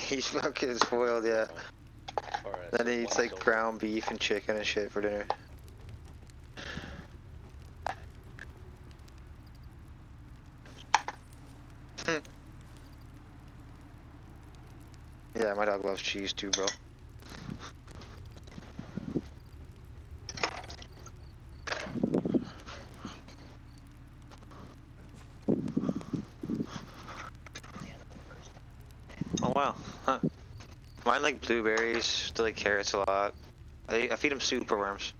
He's fucking spoiled, yeah. Alright, Then so he eats one's like over. ground beef and chicken and shit for dinner. Yeah, my dog loves cheese too, bro. Oh wow, huh. Mine like blueberries, they like carrots a lot. I feed them super worms.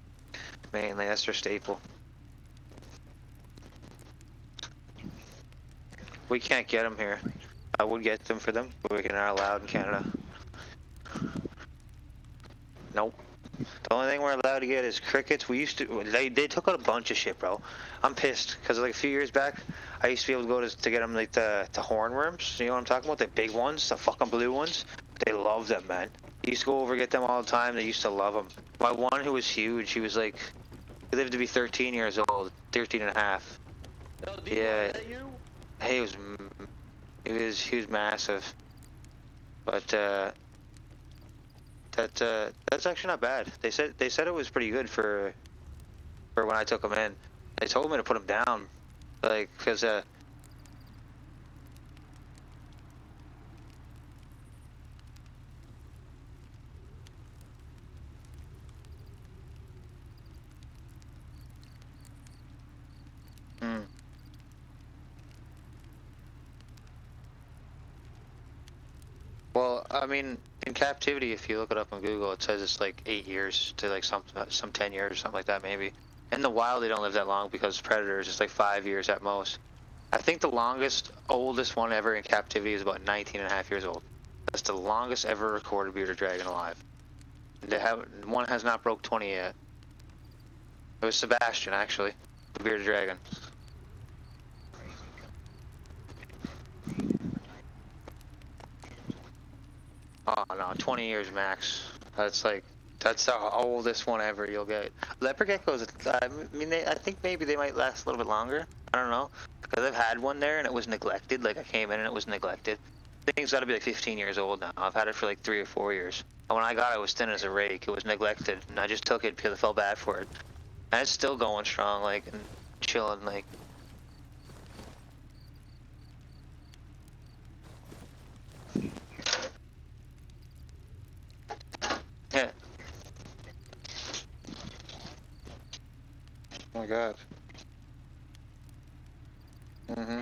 Mainly, that's their staple. We can't get them here. I would get them for them, but we're not allowed in Canada. Nope. The only thing we're allowed to get is crickets. We used to, they took out a bunch of shit, bro. I'm pissed, because like a few years back, I used to be able to go to get them like the hornworms. You know what I'm talking about? The big ones, the fucking blue ones. They love them, man. I used to go over get them all the time. They used to love them. My one who was huge, he was like, he lived to be 13 years old, 13 and a half. No, D-Ball, Yeah, is that you? he was massive. But that's actually not bad. They said it was pretty good for when I took him in. They told me to put him down, like, cause hmm. Well, I mean, in captivity, if you look it up on Google, it says it's like 8 years to like some 10 years or something like that maybe. In the wild, they don't live that long because predators, it's like 5 years at most. I think the oldest one ever in captivity is about 19 and a half years old. That's the longest ever recorded bearded dragon alive. One has not broke 20 yet. It was Sebastian, actually, the bearded dragon. Oh no, 20 years max. That's the oldest one ever you'll get. Leopard geckos, I mean, I think maybe they might last a little bit longer. I don't know. Because I've had one there and it was neglected. Like I came in and it was neglected. The thing's got to be like 15 years old now. I've had it for like 3 or 4 years. And when I got it, it was thin as a rake. It was neglected. And I just took it because I felt bad for it. And it's still going strong, like, and chilling, like. Yeah. Oh my god. Mm-hmm.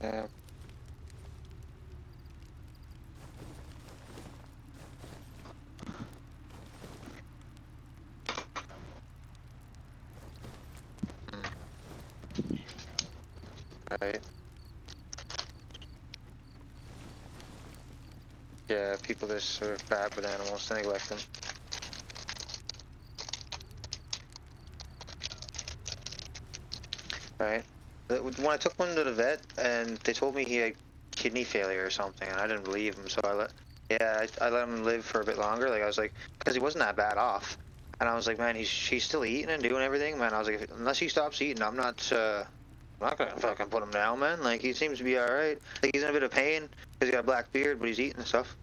Yeah. Mm. Right. Yeah, people just sort of bad with animals, they neglect them. Right. When I took one to the vet, and they told me he had kidney failure or something, and I didn't believe him, so I let him live for a bit longer. Like I was like, because he wasn't that bad off, and I was like, man, he's still eating and doing everything, man. I was like, unless he stops eating, I'm not gonna fucking put him down, man. Like he seems to be all right. Like he's in a bit of pain because he got a black beard, but he's eating and stuff.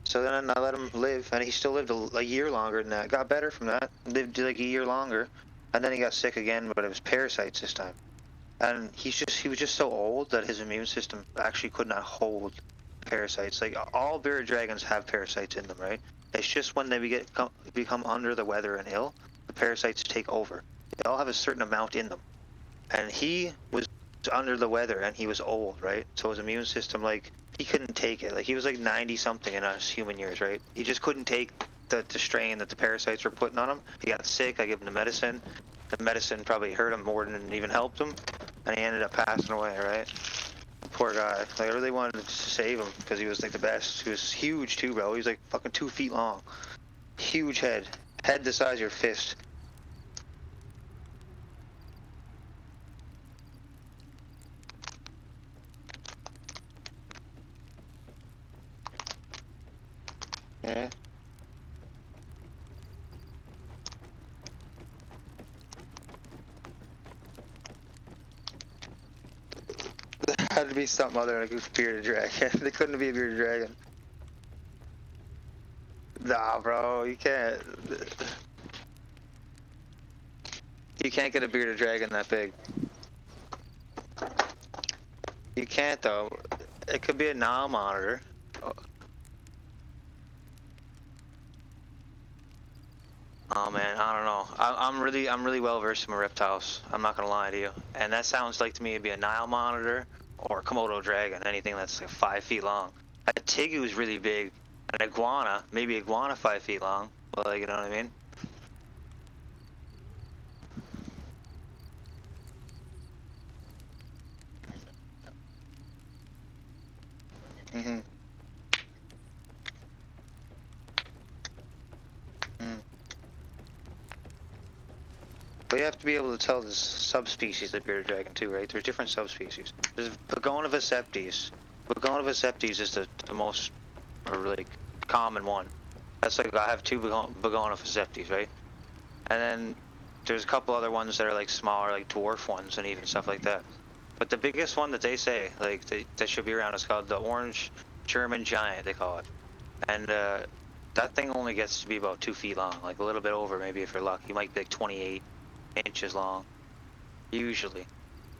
So then I let him live, and he still lived a year longer than that. Got better from that. Lived like a year longer, and then he got sick again, but it was parasites this time. And he was just so old that his immune system actually could not hold parasites. Like all bearded dragons have parasites in them, right? It's just when they become under the weather and ill, the parasites take over. They all have a certain amount in them. And he was under the weather and he was old, right? So his immune system, like, he couldn't take it. Like he was like 90 something in his human years, right? He just couldn't take the strain that the parasites were putting on him. He got sick. I gave him the medicine. The medicine probably hurt him more than it even helped him, and he ended up passing away, right? Poor guy. Like I really wanted to save him because he was like the best. He was huge too, bro. He was like fucking 2 feet long. Huge head the size of your fist. Yeah. had to be something other than a bearded dragon. They couldn't be a bearded dragon. Nah, bro, you can't. You can't get a bearded dragon that big. You can't though. It could be a Nile monitor. Oh man, I don't know. I'm really well versed in reptiles. I'm not gonna lie to you. And that sounds like to me it'd be a Nile monitor or a Komodo dragon, anything that's like 5 feet long. A tegu is really big. An iguana, maybe iguana 5 feet long. Well, like, you know what I mean? Mhm. Mm. But you have to be able to tell the subspecies of bearded dragon too, right? There's different subspecies. There's Pagona Veseptes. Pagona Veseptes is the most, or like, common one. That's like, I have two Pagona Veseptes, right? And then there's a couple other ones that are like smaller, like dwarf ones and even stuff like that. But the biggest one that they say, like, that should be around is called the orange German giant, they call it. And that thing only gets to be about 2 feet long, like a little bit over maybe if you're lucky. You might be like 28 inches long, usually.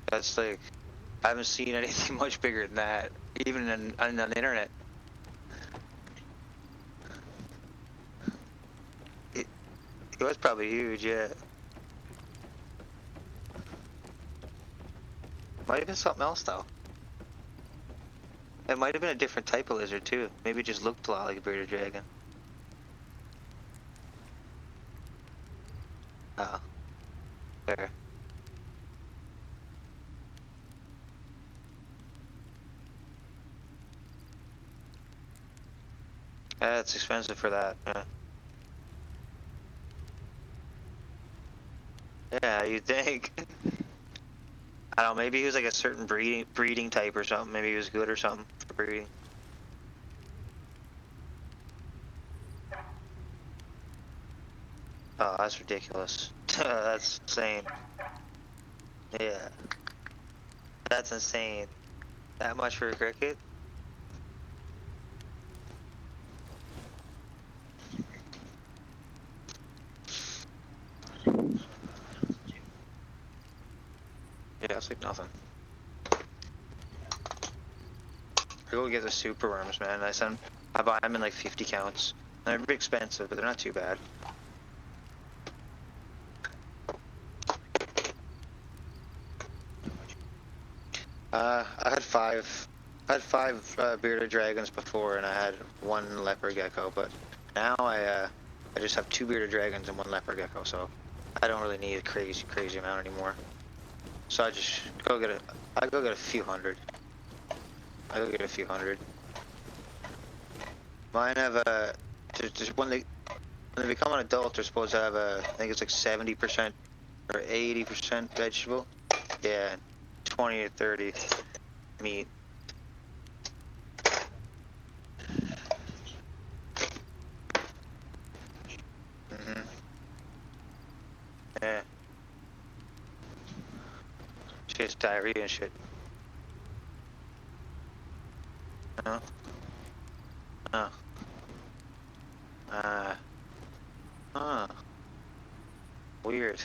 That's like, I haven't seen anything much bigger than that, even on the internet. It, it was probably huge, yeah. Might have been something else though. It might have been a different type of lizard too. Maybe it just looked a lot like a bearded dragon. Oh, there. Yeah, it's expensive for that. Yeah, yeah, you'd think. I don't know, maybe he was like a certain breeding type or something. Maybe he was good or something for breeding. Oh, that's ridiculous. That's insane. Yeah, that's insane. That much for a cricket? Yeah, it's like nothing. I go get the super worms, man. I buy them in like 50 counts. They're a bit expensive, but they're not too bad. I had five. I had five bearded dragons before, and I had one leopard gecko. But now I just have two bearded dragons and one leopard gecko. So I don't really need a crazy amount anymore. So I just go get I go get a few hundred. I go get a few hundred. Mine have just when they become an adult, they're supposed to have I think it's like 70% or 80% vegetable. Yeah, 20 to 30 meat. Mhm. Yeah. She has diarrhea and shit. No. Oh. Uh. Huh. Weird.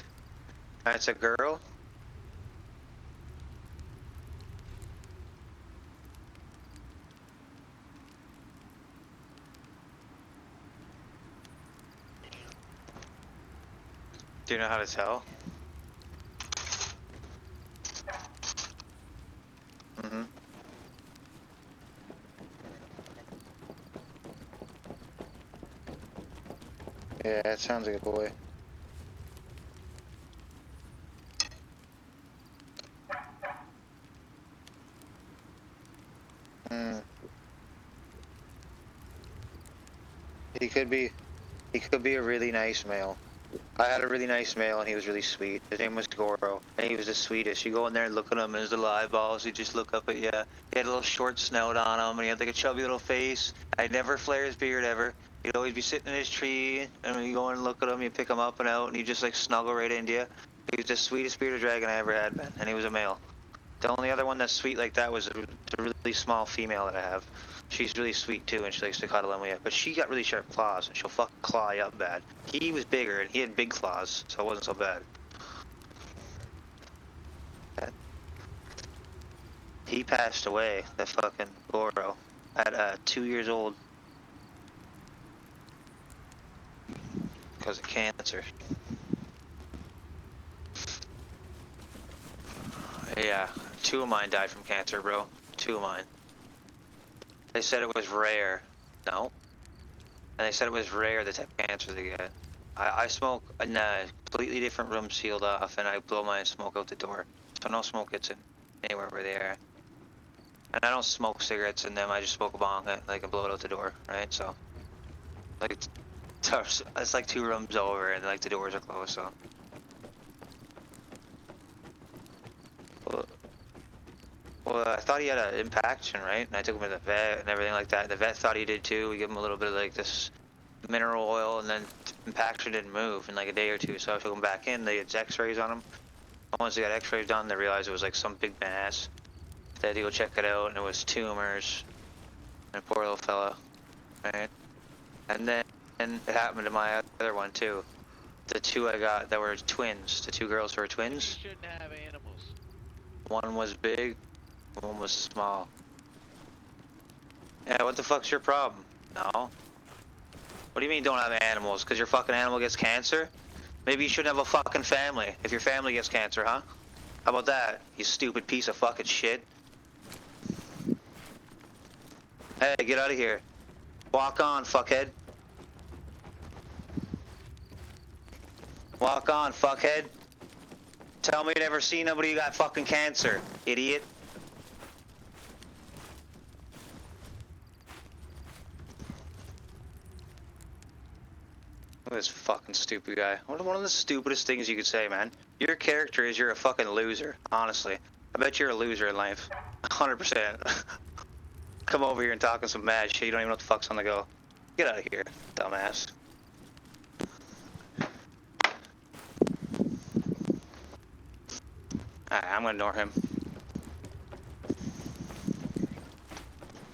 That's a girl. Do you know how to tell? Mhm. Yeah, it sounds like a boy. Hmm. He could be. He could be a really nice male. I had a really nice male and he was really sweet. His name was Goro, and he was the sweetest. You go in there and look at him and his little eyeballs, he'd just look up at you. He had a little short snout on him and he had like a chubby little face. I'd never flare his beard ever. He'd always be sitting in his tree, and when you go in and look at him, you pick him up and out, and he'd just like snuggle right into you. He was the sweetest bearded dragon I ever had, man, and he was a male. The only other one that's sweet like that was the really small female that I have. She's really sweet too, and she likes to cuddle with me. But she got really sharp claws, and she'll fucking claw you up bad. He was bigger, and he had big claws, so it wasn't so bad. He passed away, the fucking Goro, at 2 years old. Because of cancer. Yeah, 2 of mine died from cancer, bro. 2 of mine. They said it was rare. No. And they said it was rare, the type of cancer they get. I smoke in a completely different room sealed off, and I blow my smoke out the door. So no smoke gets in anywhere where they are. And I don't smoke cigarettes in them, I just smoke a bong, like, and blow it out the door, right? So, like, it's like 2 rooms over, and like the doors are closed, so. Well, I thought he had an impaction, right? And I took him to the vet and everything like that. The vet thought he did too. We gave him a little bit of like this mineral oil, and then impaction didn't move in like a day or 2. So I took him back in. They had X-rays on him. And once they got X-rays done, they realized it was like some big mass. They had to go check it out, and it was tumors. And poor little fella, right? And then it happened to my other one too. The 2 I got that were twins. The 2 girls who were twins. You shouldn't have animals. One was big. One was small. Yeah, what the fuck's your problem? No. What do you mean don't have animals? Because your fucking animal gets cancer? Maybe you shouldn't have a fucking family if your family gets cancer, huh? How about that, you stupid piece of fucking shit? Hey, get out of here. Walk on, fuckhead. Walk on, fuckhead. Tell me you never seen nobody who got fucking cancer, idiot. Look at this fucking stupid guy. One of the stupidest things you could say, man. Your character is you're a fucking loser, honestly. I bet you're a loser in life. 100%. Come over here and talking some mad shit. You don't even know what the fuck's on the go. Get out of here, dumbass. Alright, I'm gonna ignore him.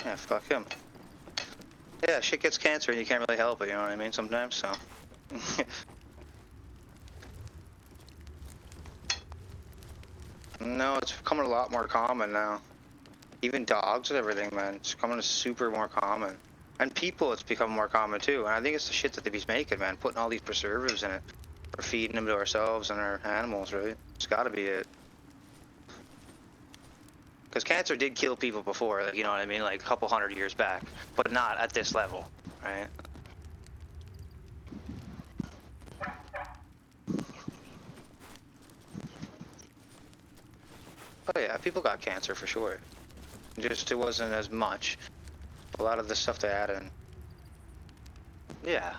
Yeah, fuck him. Yeah, shit gets cancer and you can't really help it, you know what I mean, sometimes, so. No, it's becoming a lot more common now. Even dogs and everything, man. It's becoming super more common. And people, it's becoming more common too. And I think it's the shit that they be making, man. Putting all these preservatives in it. We're feeding them to ourselves and our animals, right? It's gotta be it. Because cancer did kill people before, like, you know what I mean? Like a couple 100 years back. But not at this level, right? Oh yeah, people got cancer for sure. Just it wasn't as much. A lot of the stuff they add in. Yeah,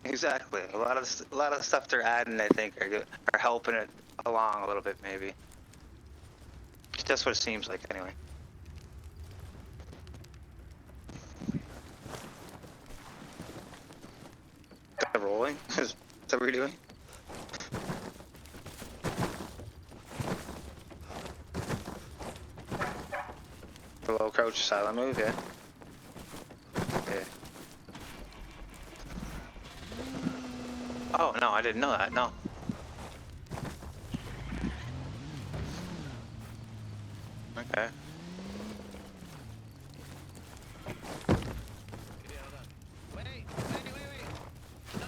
exactly. A lot of the stuff they're adding, I think, are helping it along a little bit, maybe. That's what it seems like, anyway. Got it rolling? Is that what you're doing? Below crouch, silent move, yeah. Yeah. Oh, no, I didn't know that, no. Okay. Wait. No,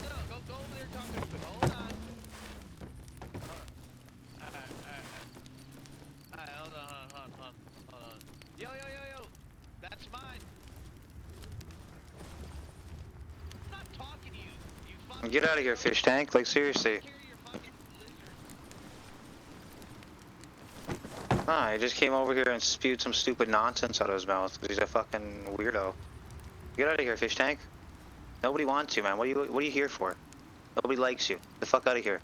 go over there talking to him. Hold on. Alright, hold on. Yo. That's mine. I'm not talking to you. You fucking... Get out of here, fish tank. Like, seriously. Ah, he just came over here and spewed some stupid nonsense out of his mouth because he's a fucking weirdo. Get out of here, fish tank. Nobody wants you, man. What are you here for? Nobody likes you. Get the fuck out of here.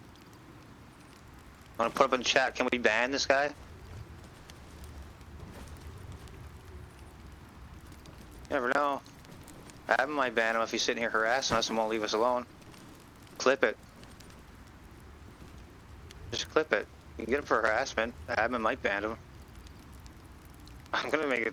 I want to put up in the chat. Can we ban this guy? You never know. Admin might ban him if he's sitting here harassing us and won't leave us alone. Clip it. Just clip it. You can get him for harassment. Admin might ban him. I'm gonna make it